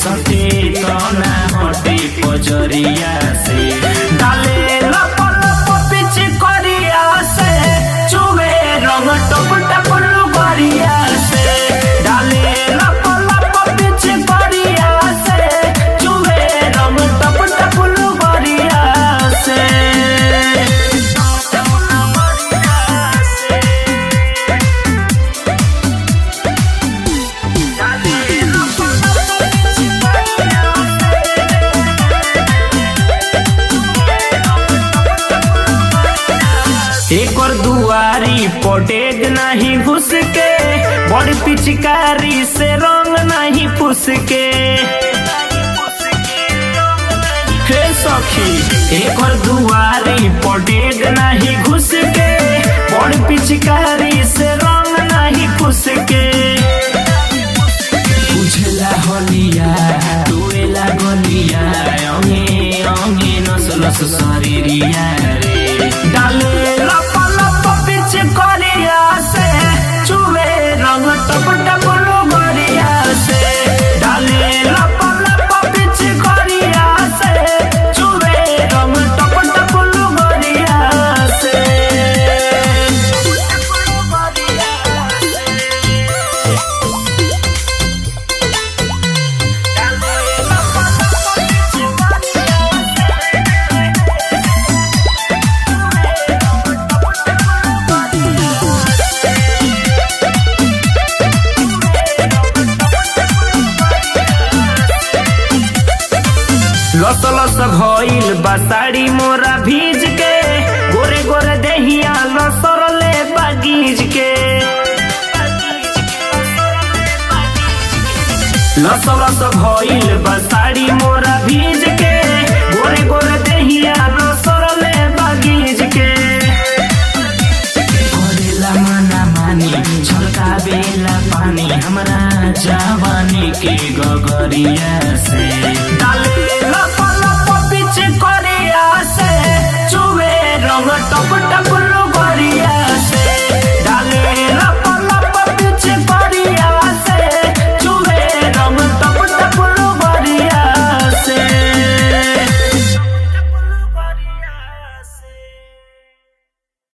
सटे तो ना हटे पजरिया से डाले लप लप पीछे करिया से चुवे रंग टप टप लुगरिया से डाले लप लप पीछे करिया से चुवे रंग टप टप लुगरिया से। एक और दुआरी पोटेज नहीं घुस के बड़ पिचकारी से रंग नहीं फुस के हे सखी एक और दुआरी पोटेज नहीं घुस के बड़ पिचकारी से रंग नहीं फुस के बुझला होलिया टुएला गलिया अंगे अंगे नस नस शरीरिया रे डाले लप लप पीछे करिया से चुवे रंग टप टप लुगरिया से डाले लप लप पीछे करिया से चुवे रंग टप टप लुगरिया से। लस लस भइल बासाड़ी मोरा भीज के गोरे गोरे देहिया लसरले बागीज के लस लस भइल बासाड़ी मोरा भीज के गोरे गोरे देहिया लसरले बागीज के करेला मना मानी छलका बेला पानी हमरा जवानी के गगरिया से डाले लप